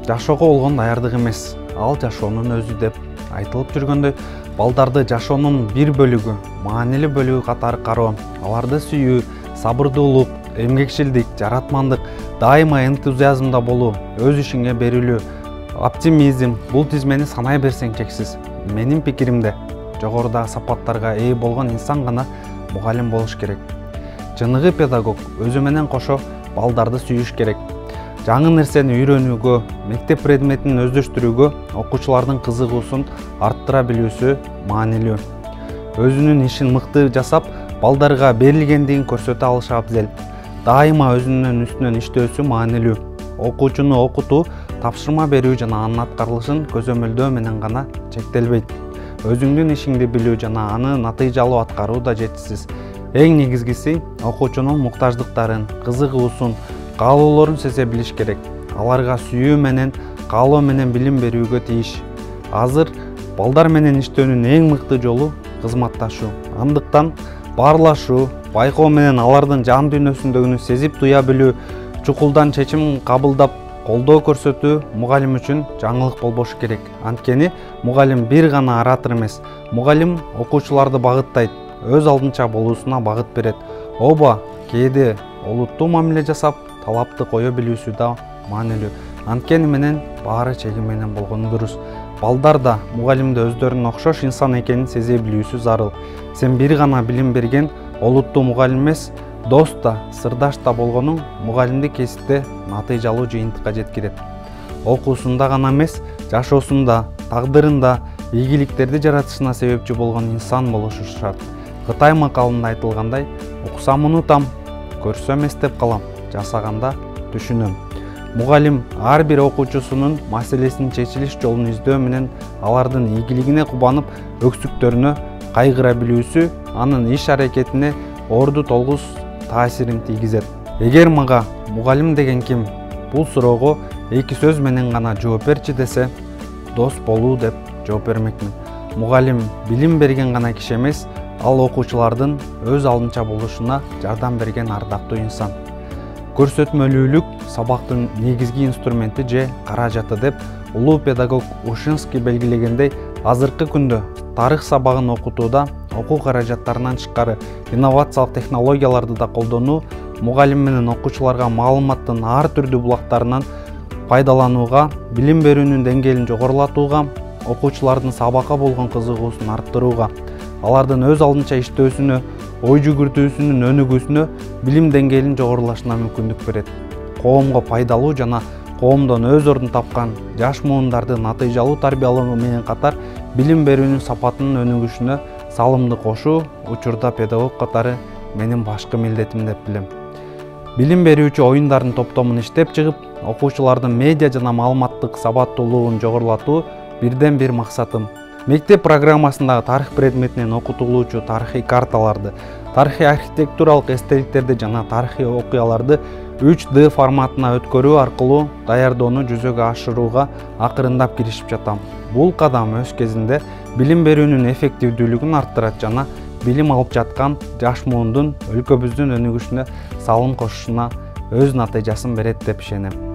жашоого болгон даярдык эмес, ал жашоонун өзү деп айтылып жүргөндөй, балдарды жашоонун бир бөлүгү, маанилүү бөлүгү катары кароо, аларды сүйүү, сабырдуулук, эмгекчилдик, жаратмандык, дайыма энтузиазмда болуу, өз ишиңе берилүү, оптимизм, бул тизмени санай берсең чексиз. Менин пикиримде, жогорудагы сапаттарга ээ болгон инсан гана мугалим болуш керек. Чыныгы педагог өзү менен кошо балдарды сүйүш керек. Жаңы нерсени үйрөнүүгө, мектеп предметин өздөштүрүүгө окуучулардын кызыгуусун арттыра билүүсү маанилүү. Өзүнүн ишин мыкты жасап, балдарга берилгендигин көрсөтө алышы абзел. Дайыма өзүнүн үстүнөн иштөөсү маанилүү. Окуучуну окутуу, тапшырма берүү жана анын аткарылышын көзөмөлдөө менен гана чектелбейт. Өзүңдүн ишиңди билүү жана аны натыйжалуу аткаруу да жетишсиз. Эң негизгиси, окуучунун муктаждыктарын, кызыгуусун, каалоолорун сезе билиш керек. Аларга сүйүү менен, каалоо менен билим берүүгө тийиш. Азыр балдар менен иштөөнүн эң мыкты жолу кызматташуу. Андыктан баарлашуу, байкоо менен алардын жан дүйнөсүндөгүнү сезип туя билүү, чукулдан чечим кабылдап, колдоо көрсөтүү мугалим үчүн жаңылык болбошу керек. Анткени мугалим бир гана оратор эмес, мугалим окуучуларды багыттайт, өз алдынча болуусуна багыт берет. Оба кээде олуттуу мамиле жасап, талапты кое билүүсү да маанилүү. Анткени менен баары чеги менен болгону дурус. Балдар да мугалимде өздөрүнүн окшош инсан экенин сезе билүүсү зарыл. Сен бир гана билим берген олуттуу мугалим эмес, дос да, сырдаш да болгонуң мугалимди кесипте натыйжалуу жыйынтыкка жеткирет. Окуусунда гана эмес, жашоосунда, тагдырында ийгиликтерди жаратышына себепчи болгон инсан болушу шарт. Кытай макалында айтылгандай, уксам унутам, көрсөм эстеп калам, жасаганда түшүнөм. Мугалим ар бир окуучусунун маселесинин чечилиш жолун издөө менен алардын ийгилигине кубанып, өксүктөрүнө кайгыра билүүсү анын иш аракетине орду толгуз таасирин тийгизет. Эгер мага мугалим деген ким? Бул суроого эки сөз менен гана жооп берчи десе, дос болуу деп жооп бермекмин. Мугалим билим берген гана киши эмес, ал окуучулардын өз алдынча болушуна жардам берген ардактуу инсан. Көрсөтмөлүүлүк сабактын негизги инструменти же каражаты деп улуу педагог Ушинский белгилегендей, азыркы күндө тарых сабагын окутууда окуу каражаттарынан тышкары инновациялык технологияларды да колдонуу, мугалим менен окуучуларга маалыматтын ар түрдүү булактарынан пайдаланууга, билим берүүнүн деңгээлин жогорулатууга, окуучулардын сабакка болгон кызыгуусун арттырууга, алардын өз алдынча иштөөсүнө, ой жүгүртүүсүнүн өнүгүүсүнө, билим деңгээлин жогорулашына мүмкүндүк берет. Коомго пайдалуу жана коомдон өз ордун тапкан жаш муундарды натыйжалуу тарбиялоо менен катар билим берүүнүн сапатынын өнүгүшүнө салымды кошуу учурда педагог катары менин башкы милдетим деп билем. Билим берүүчү оюндардын топтомун иштеп чыгып, окуучулардын медиа жана маалыматтык сабаттуулугун жогорулатуу бирден бир максатым. Мектеп программасындагы тарых предметинен окутулуучу тарыхый карталарды, тарыхый архитектуралык эстеликтерди жана тарыхый окуяларды 3D форматына өткөрүү аркылуу даярдоону жүзөгө ашырууга акырындап киришип жатам. Бул кадам өз кезинде билим берүүнүн эффективдүүлүгүн арттырат жана билим алып жаткан жаш муундун өлкөбүздүн өнүгүшүнө салым кошушуна өз натыйжасын берет деп ишенем.